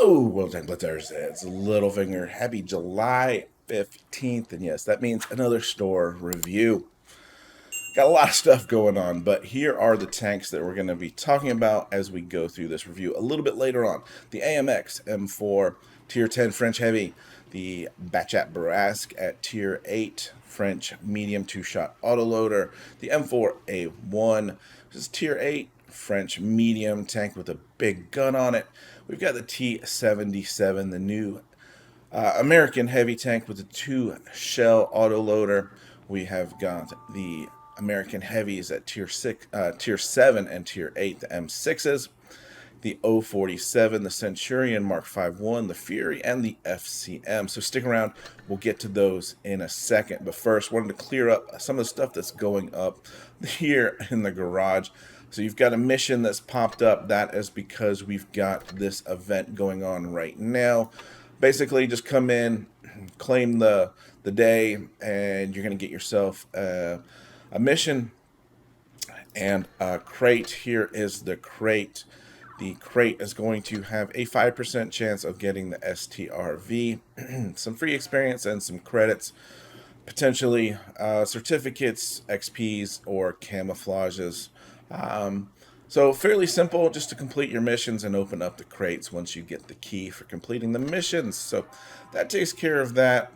Hello, World Tank Blitzers. It's Littlefinger. Happy July 15th. And yes, that means another store review. Got a lot of stuff going on, but here are the tanks that we're going to be talking about as we go through this review a little bit later on. The AMX M4 Tier 10 French Heavy, the Batchat Bourrasque at Tier 8 French Medium 2-shot Autoloader, the M4A1, which is Tier 8 French Medium tank with a big gun on it. We've got the T77, the new American heavy tank with a 2-shell autoloader. We have got the American heavies at tier 7 and tier 8, the M6s, the 047, the Centurion Mk 1, the Fury, and the FCM. So stick around, we'll get to those in a second. But first, wanted to clear up some of the stuff that's going up here in the garage. So you've got a mission that's popped up. That is because we've got this event going on right now. Basically, just come in, claim the day, and you're going to get yourself a mission and a crate. Here is the crate. The crate is going to have a 5% chance of getting the STRV, some free experience and some credits, potentially certificates, XPs, or camouflages. So fairly simple just to complete your missions and open up the crates once you get the key for completing the missions. So that takes care of that.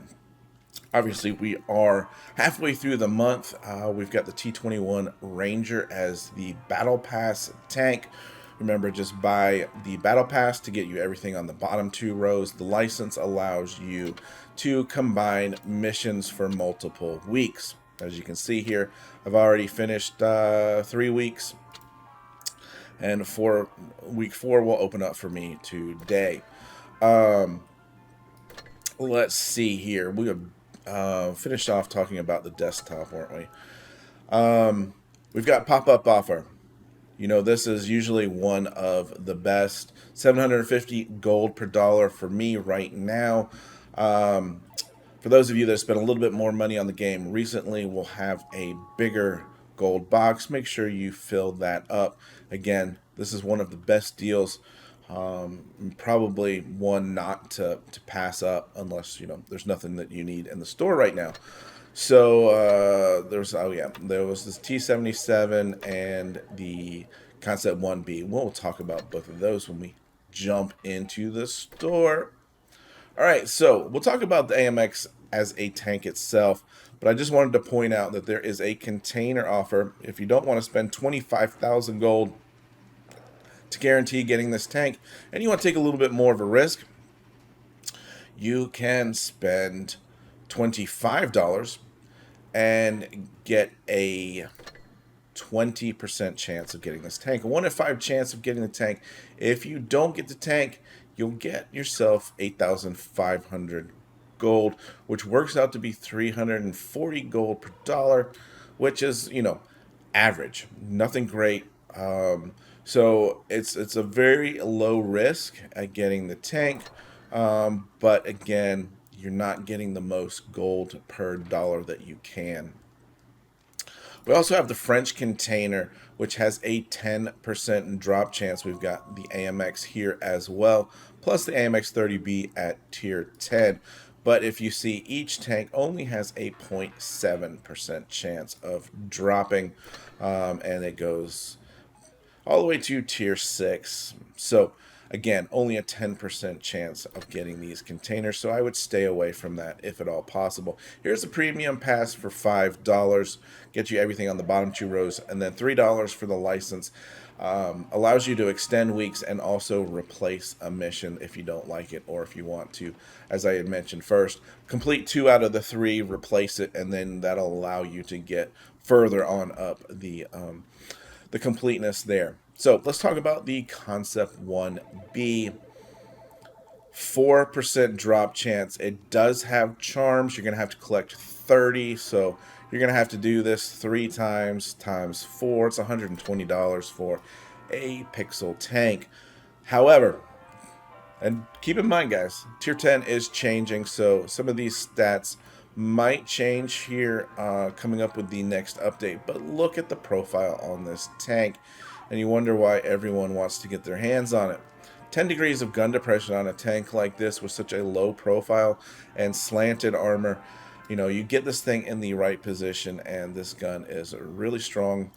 Obviously, we are halfway through the month. We've got the T21 Ranger as the Battle Pass tank. Remember, just buy the Battle Pass to get you everything on the bottom 2 rows. The license allows you to combine missions for multiple weeks. As you can see here, I've already finished 3 weeks, and for week 4 will open up for me today. Let's see here. We finished off talking about the desktop, weren't we? We've got pop-up offer. You know, this is usually one of the best. 750 gold per dollar for me right now. For those of you that spent a little bit more money on the game recently, we'll have a bigger gold box. Make sure you fill that up. Again, this is one of the best deals. Probably one not to pass up unless, you know, there's nothing that you need in the store right now. So there was this T77 and the Concept 1B. We'll talk about both of those when we jump into the store. All right, so we'll talk about the AMX as a tank itself, but I just wanted to point out that there is a container offer. If you don't want to spend 25,000 gold to guarantee getting this tank, and you want to take a little bit more of a risk, you can spend $25 and get a 20% chance of getting this tank. A 1 in 5 chance of getting the tank. If you don't get the tank, you'll get yourself 8,500 gold, which works out to be 340 gold per dollar, which is, you know, average. Nothing great. So it's a very low risk at getting the tank, but again, you're not getting the most gold per dollar that you can. We also have the French container, which has a 10% drop chance. We've got the AMX here as well, plus the AMX 30B at tier 10. But if you see, each tank only has a 0.7% chance of dropping, and it goes all the way to tier 6. So again, only a 10% chance of getting these containers, so I would stay away from that if at all possible. Here's the premium pass for $5. Get you everything on the bottom 2 rows, and then $3 for the license. Allows you to extend weeks and also replace a mission if you don't like it, or if you want to, as I had mentioned first, complete 2 out of the 3, replace it, and then that'll allow you to get further on up the completeness there. So let's talk about the Concept 1B. 4% drop chance. It does have charms. You're going to have to collect 30, so you're going to have to do this 3 times 4. It's $120 for a pixel tank. However, and keep in mind, guys, tier 10 is changing, so some of these stats might change here coming up with the next update. But look at the profile on this tank, and you wonder why everyone wants to get their hands on it. 10 degrees of gun depression on a tank like this with such a low profile and slanted armor. You know, you get this thing in the right position, and this gun is really strong.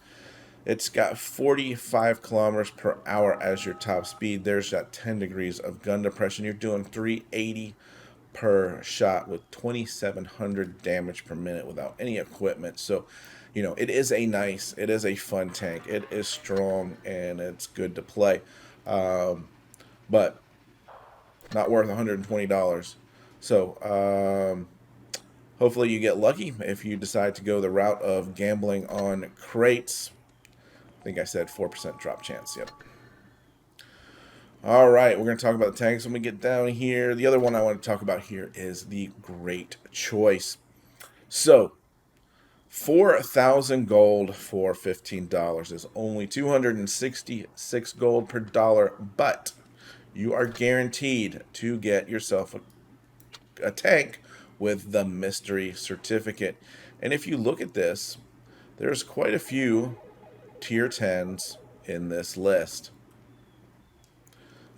It's got 45 kilometers per hour as your top speed. There's that 10 degrees of gun depression. You're doing 380 per shot with 2,700 damage per minute without any equipment. So, you know, it is a fun tank. It is strong and it's good to play, but not worth $120. So, hopefully you get lucky if you decide to go the route of gambling on crates. I think I said 4% drop chance. Yep. All right, we're going to talk about the tanks when we get down here. The other one I want to talk about here is the Great Choice. So, 4,000 gold for $15 is only 266 gold per dollar, but you are guaranteed to get yourself a tank with the mystery certificate. And if you look at this, there's quite a few tier 10s in this list.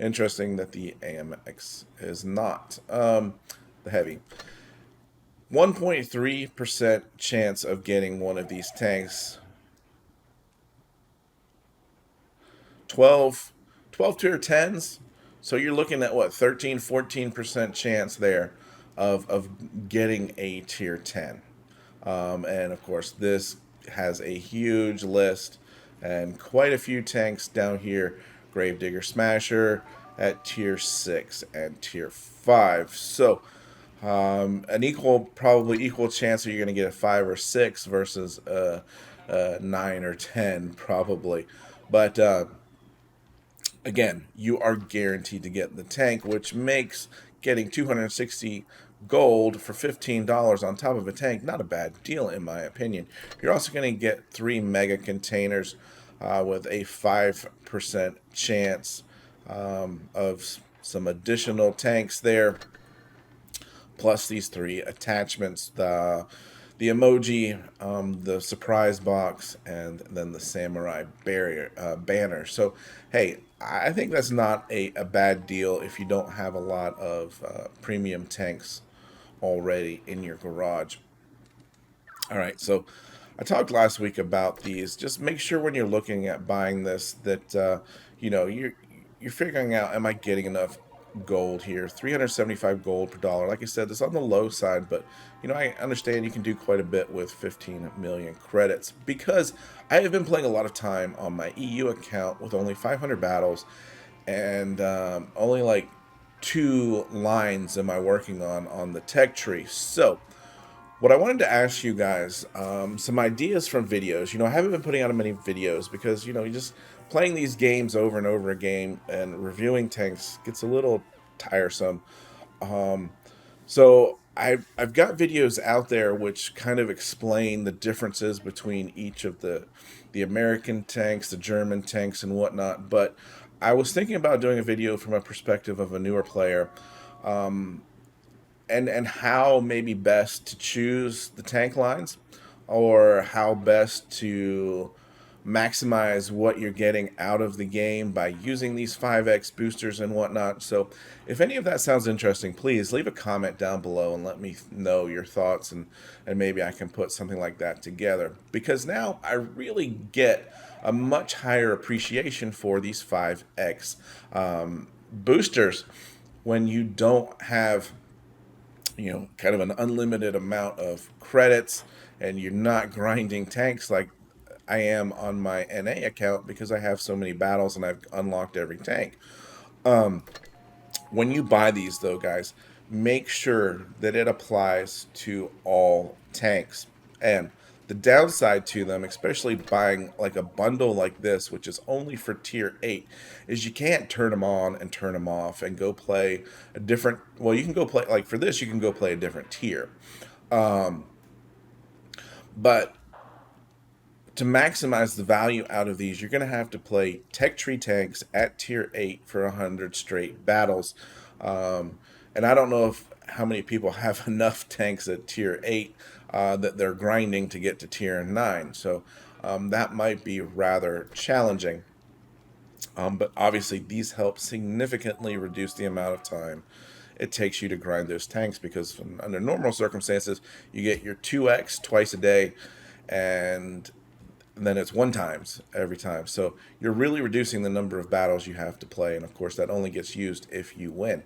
Interesting that the AMX is not the heavy. 1.3% chance of getting one of these tanks. 12 tier 10s. So you're looking at what, 13-14% chance there of getting a tier 10. And of course this has a huge list and quite a few tanks down here. Gravedigger Smasher at tier 6 and tier 5. So probably equal chance that you're going to get a 5 or 6 versus a 9 or 10 probably. But again, you are guaranteed to get the tank, which makes getting 260 gold for $15 on top of a tank not a bad deal in my opinion. You're also going to get 3 mega containers with a 5% chance of some additional tanks there, plus these 3 attachments, the emoji, the surprise box, and then the samurai banner. So hey, I think that's not a bad deal if you don't have a lot of premium tanks already in your garage. All right, so I talked last week about these. Just make sure when you're looking at buying this that you know, you're figuring out, am I getting enough gold here? 375 gold per dollar. Like I said, this is on the low side, but you know, I understand you can do quite a bit with 15 million credits, because I have been playing a lot of time on my EU account with only 500 battles and only like 2 lines am I working on the tech tree. So what I wanted to ask you guys, some ideas from videos. You know, I haven't been putting out many videos because, you know, you just playing these games over and over again and reviewing tanks gets a little tiresome. So I've got videos out there which kind of explain the differences between each of the American tanks, the German tanks, and whatnot. But I was thinking about doing a video from a perspective of a newer player. And how maybe best to choose the tank lines, or how best to maximize what you're getting out of the game by using these 5x boosters and whatnot. So if any of that sounds interesting, please leave a comment down below and let me know your thoughts, and maybe I can put something like that together, because now I really get a much higher appreciation for these 5x boosters when you don't have, you know, kind of an unlimited amount of credits, and you're not grinding tanks like I am on my NA account because I have so many battles and I've unlocked every tank. When you buy these though, guys, make sure that it applies to all tanks. And the downside to them, especially buying like a bundle like this, which is only for tier 8, is you can't turn them on and turn them off and go play a different, well, you can go play, like for this, you can go play a different tier. But to maximize the value out of these, you're going to have to play tech tree tanks at tier 8 for 100 straight battles. And I don't know how many people have enough tanks at tier 8 that they're grinding to get to tier 9. So that might be rather challenging. But obviously, these help significantly reduce the amount of time it takes you to grind those tanks, because under normal circumstances, you get your 2x twice a day, and then it's 1 times every time. So you're really reducing the number of battles you have to play, and of course, that only gets used if you win.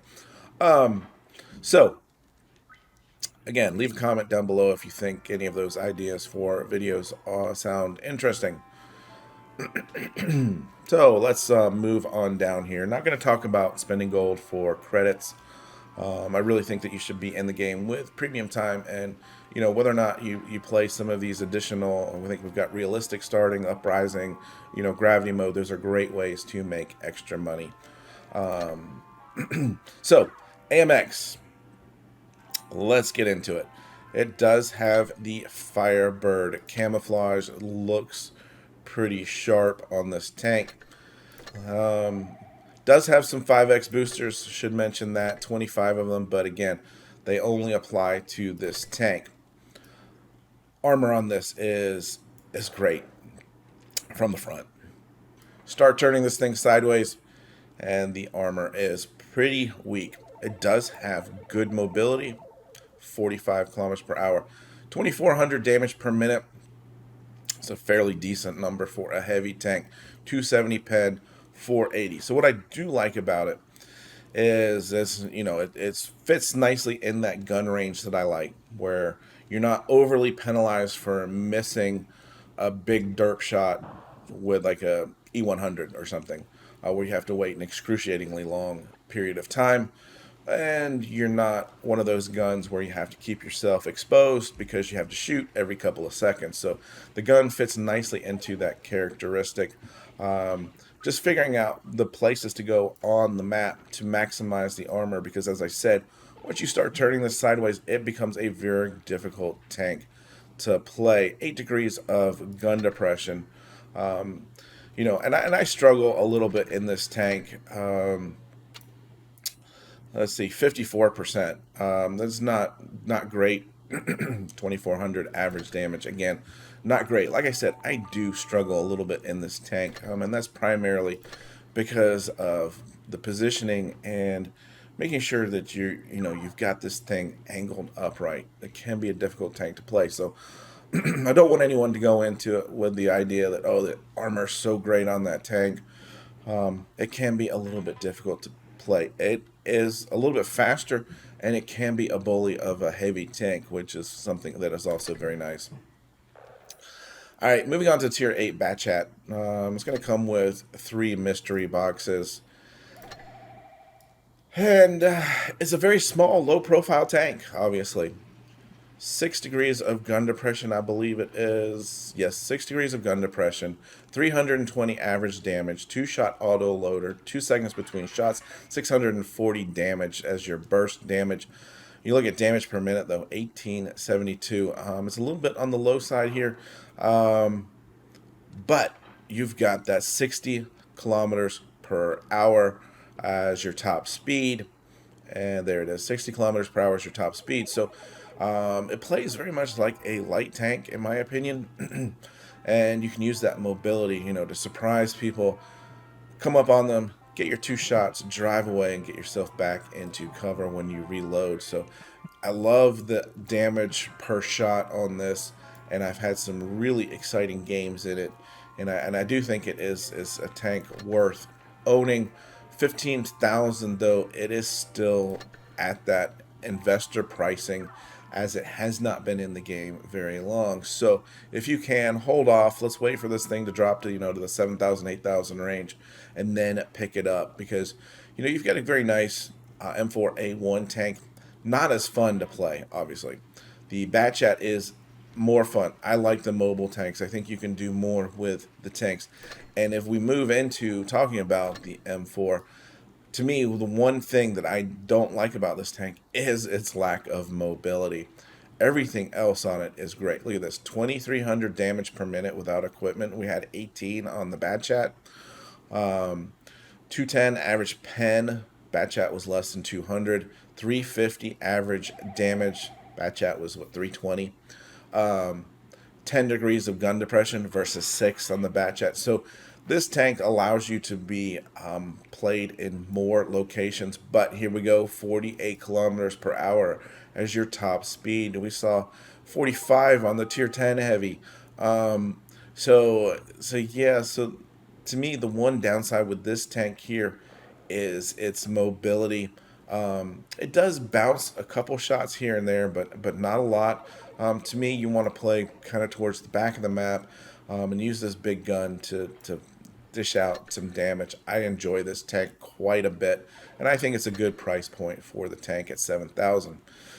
So, again, leave a comment down below if you think any of those ideas for videos sound interesting. So let's move on down here. Not going to talk about spending gold for credits. I really think that you should be in the game with premium time, and whether or not you play some of these additional. I think we've got realistic starting, uprising, gravity mode. Those are great ways to make extra money. So AMX, let's get into it. It does have the Firebird camouflage. Looks pretty sharp on this tank. Does have some 5x boosters, should mention that, 25 of them, but again, they only apply to this tank. Armor on this is great from the front. Start turning this thing sideways, and the armor is pretty weak. It does have good mobility, 45 kilometers per hour, 2,400 damage per minute. It's a fairly decent number for a heavy tank. 270 pen, 480. So what I do like about it is, it fits nicely in that gun range that I like, where you're not overly penalized for missing a big derp shot with like a E100 or something, where you have to wait an excruciatingly long period of time. And you're not one of those guns where you have to keep yourself exposed because you have to shoot every couple of seconds. So the gun fits nicely into that characteristic. Just figuring out the places to go on the map to maximize the armor, because as I said, once you start turning this sideways, it becomes a very difficult tank to play. 8 degrees of gun depression. And I struggle a little bit in this tank. Let's see, 54%. That's not great. 2,400 average damage. Again, not great. Like I said, I do struggle a little bit in this tank, and that's primarily because of the positioning and making sure that you've got this thing angled upright. It can be a difficult tank to play. So I don't want anyone to go into it with the idea that, oh, the armor's so great on that tank. It can be a little bit difficult to play. It is a little bit faster, and it can be a bully of a heavy tank, which is something that is also very nice. All right, moving on to Tier 8 Batchat. It's going to come with 3 mystery boxes. And it's a very small, low-profile tank, obviously. 6 degrees of gun depression, I believe it is. Yes, 6 degrees of gun depression, 320 average damage, 2-shot auto loader, 2 seconds between shots, 640 damage as your burst damage. You look at damage per minute, though, 1872. It's a little bit on the low side here, but you've got that 60 kilometers per hour as your top speed. And there it is, 60 kilometers per hour is your top speed. So it plays very much like a light tank, in my opinion. And you can use that mobility, to surprise people, come up on them, get your 2 shots, drive away, and get yourself back into cover when you reload. So I love the damage per shot on this, and I've had some really exciting games in it. And I do think it is a tank worth owning. 15,000, though, it is still at that investor pricing, as it has not been in the game very long. So if you can, hold off. Let's wait for this thing to drop to to the 7,000, 8,000 range, and then pick it up, because you've got a very nice M4A1 tank. Not as fun to play, obviously. The Batchat is more fun. I like the mobile tanks. I think you can do more with the tanks. And if we move into talking about the M4, to me, the one thing that I don't like about this tank is its lack of mobility. Everything else on it is great. Look at this, 2,300 damage per minute without equipment. We had 18 on the Batchat. 210 average pen. Batchat was less than 200. 350 average damage. Batchat was, 320. 10 degrees of gun depression versus 6 on the Batchat. So This tank allows you to be played in more locations, but here we go, 48 kilometers per hour as your top speed. We saw 45 on the tier 10 heavy. So to me, the one downside with this tank here is its mobility. It does bounce a couple shots here and there, but not a lot. To me, you want to play kind of towards the back of the map and use this big gun to dish out some damage. I enjoy this tank quite a bit, and I think it's a good price point for the tank at 7,000.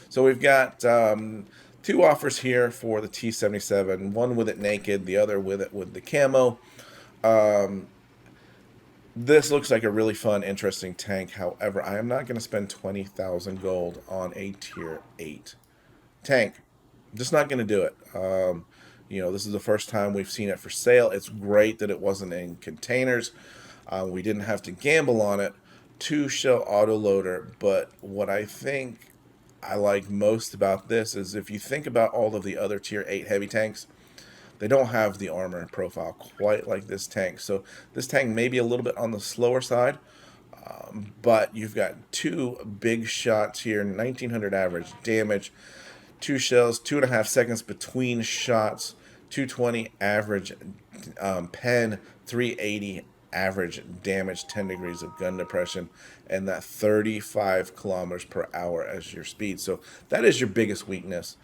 So we've got two offers here for the T77, one with it naked, the other with it with the camo. This looks like a really fun, interesting tank. However, I am not going to spend 20,000 gold on a tier 8 tank. Just not going to do it. This is the first time we've seen it for sale. It's great that it wasn't in containers. We didn't have to gamble on it. 2-shell autoloader. But what I think I like most about this is if you think about all of the other tier 8 heavy tanks, they don't have the armor profile quite like this tank. So this tank may be a little bit on the slower side, but you've got two big shots here, 1900 average damage, 2 shells, 2.5 seconds between shots, 220 average pen, 380 average damage, 10 degrees of gun depression, and that 35 kilometers per hour as your speed. So that is your biggest weakness,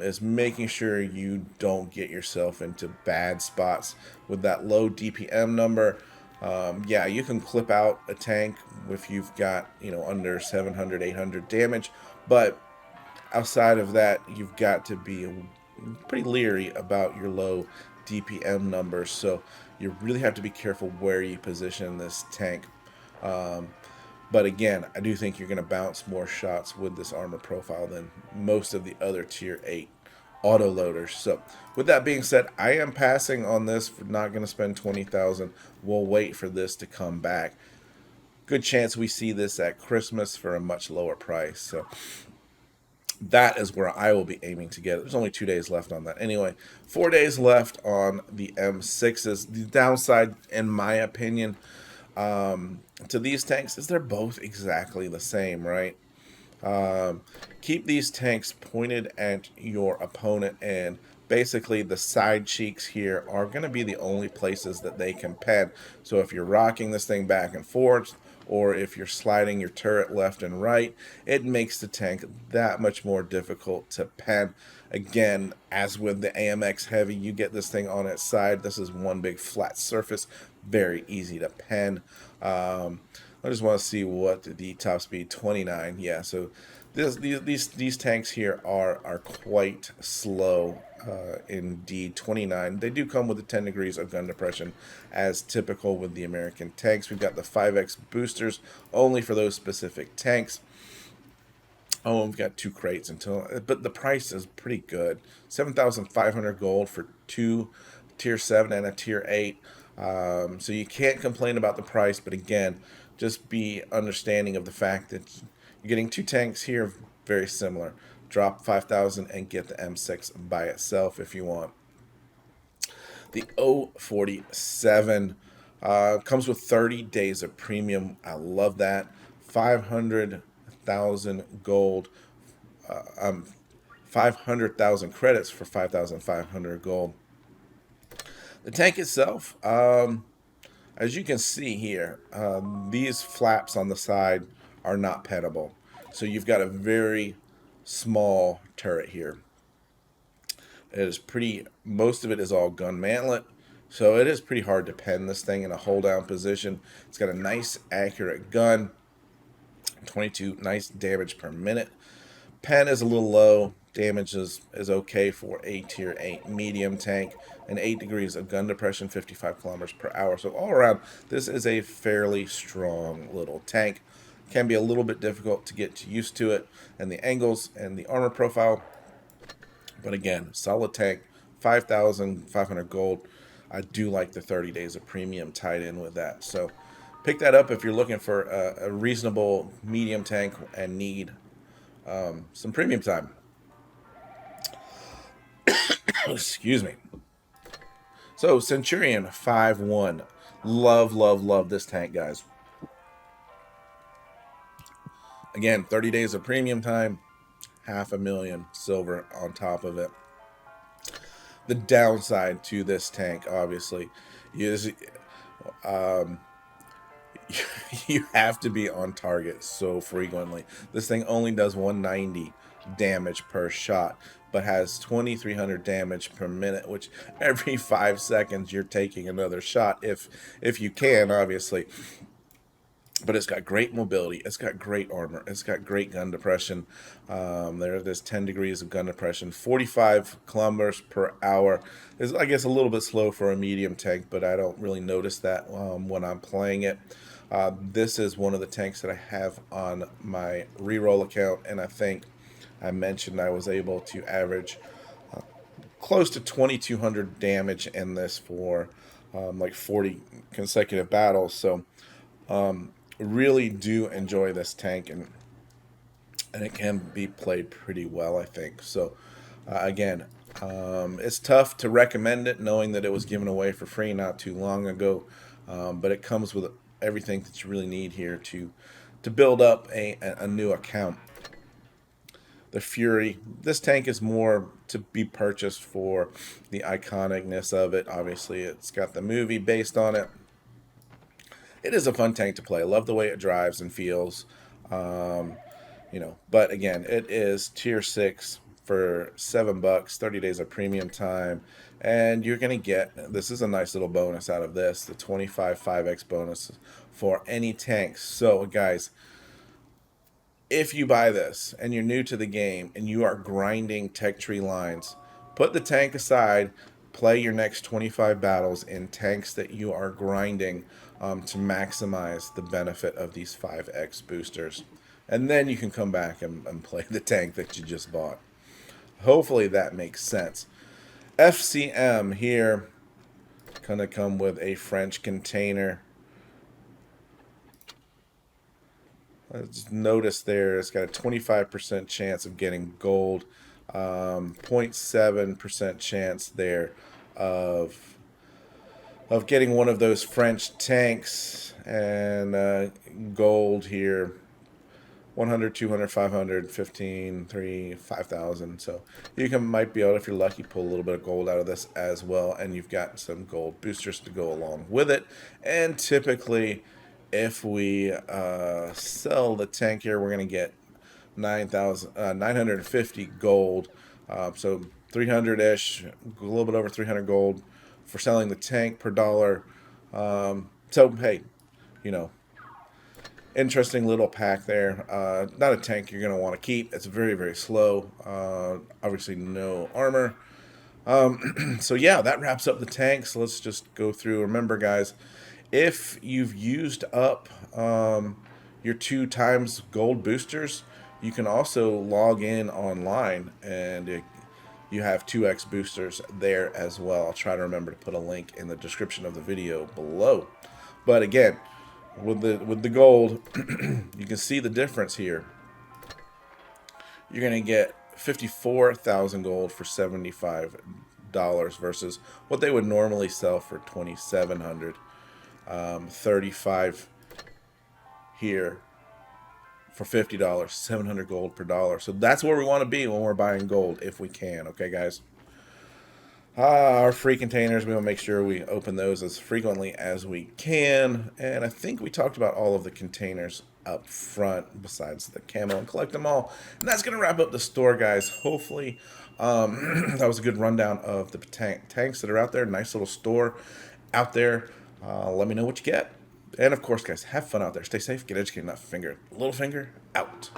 is making sure you don't get yourself into bad spots with that low DPM number. Yeah, you can clip out a tank if you've got, under 700, 800 damage, but outside of that, you've got to be pretty leery about your low DPM numbers. So you really have to be careful where you position this tank. But again, I do think you're going to bounce more shots with this armor profile than most of the other tier 8 autoloaders. So with that being said, I am passing on this. For not going to spend 20,000. We'll wait for this to come back. Good chance we see this at Christmas for a much lower price. So that is where I will be aiming to get it. There's only 2 days left on that. Anyway, 4 days left on the M6s. The downside, in my opinion, to these tanks is they're both exactly the same, right? Keep these tanks pointed at your opponent, and basically the side cheeks here are going to be the only places that they can pen. So if you're rocking this thing back and forth, or if you're sliding your turret left and right, it makes the tank that much more difficult to pen. Again, as with the AMX Heavy, you get this thing on its side. This is one big flat surface, very easy to pen. I just want to see what the top speed, 29. Yeah, so these tanks here are quite slow. Indeed, 29. They do come with the 10 degrees of gun depression, as typical with the American tanks. We've got the 5x boosters only for those specific tanks. Oh, we've got 2 crates but the price is pretty good. 7,500 gold for 2 tier 7 and a tier 8. So you can't complain about the price, but again, just be understanding of the fact that you're getting 2 tanks here very similar. Drop 5,000 and get the M6 by itself if you want. The 047 comes with 30 days of premium. I love that. 500,000 gold. 500,000 credits for 5,500 gold. The tank itself, as you can see here, these flaps on the side are not pennable. So you've got a very small turret here. It is most of it is all gun mantlet, so it is pretty hard to pen this thing in a hold down position. It's got a nice accurate gun, 22 nice damage per minute. Pen is a little low. Damage is okay for a tier 8 medium tank, and 8 degrees of gun depression, 55 kilometers per hour. So all around, this is a fairly strong little tank. Can be a little bit difficult to get used to it and the angles and the armor profile. But again, solid tank, 5,500 gold. I do like the 30 days of premium tied in with that. So pick that up if you're looking for a reasonable medium tank and need some premium time. Excuse me. So Centurion 5-1. Love, love, love this tank, guys. Again, 30 days of premium time, 500,000 silver on top of it. The downside to this tank, obviously, is you have to be on target so frequently. This thing only does 190 damage per shot, but has 2,300 damage per minute, which every 5 seconds you're taking another shot, if you can, obviously. But it's got great mobility. It's got great armor. It's got great gun depression. There's 10 degrees of gun depression. 45 kilometers per hour is, I guess, a little bit slow for a medium tank, but I don't really notice that when I'm playing it. This is one of the tanks that I have on my reroll account, and I think I mentioned I was able to average close to 2,200 damage in this for like 40 consecutive battles. So really do enjoy this tank, and it can be played pretty well, I think. So again, it's tough to recommend it knowing that it was given away for free not too long ago, but it comes with everything that you really need here to build up a new account. The Fury, this tank is more to be purchased for the iconicness of it. Obviously, it's got the movie based on it. It is a fun tank to play. I love the way it drives and feels. You know, but again, it is tier 6 for $7, 30 days of premium time, and you're gonna get, this is a nice little bonus out of this, the 25 5x bonus for any tanks. So guys, if you buy this and you're new to the game and you are grinding tech tree lines, put the tank aside, play your next 25 battles in tanks that you are grinding to maximize the benefit of these 5x boosters. And then you can come back and play the tank that you just bought. Hopefully that makes sense. FCM here, gonna come with a French container. Just notice there, it's got a 25% chance of getting gold, 0.7% chance there of getting one of those French tanks, and gold here, 100, 200, 500, 15, 3, 5,000. So you might be able, if you're lucky, pull a little bit of gold out of this as well, and you've got some gold boosters to go along with it. And typically, if we sell the tank here, we're going to get 950 gold. So 300-ish, a little bit over 300 gold for selling the tank per dollar. So, hey, you know, interesting little pack there. Not a tank you're going to want to keep. It's very, very slow. Obviously, no armor. So, yeah, that wraps up the tanks. Let's just go through. Remember, guys, if you've used up your 2 times gold boosters, you can also log in online and you have 2x boosters there as well. I'll try to remember to put a link in the description of the video below. But again, with the gold, you can see the difference here. You're going to get 54,000 gold for $75 versus what they would normally sell for 2,700. 35 here for $50, 700 gold per dollar. So that's where we want to be when we're buying gold, if we can. Okay, guys. Our free containers, we want to make sure we open those as frequently as we can. And I think we talked about all of the containers up front besides the camo, and collect them all. And that's going to wrap up the store, guys. Hopefully that was a good rundown of the tanks that are out there. Nice little store out there. Let me know what you get. And of course, guys, have fun out there. Stay safe, get educated, not finger. Littlefinger, out.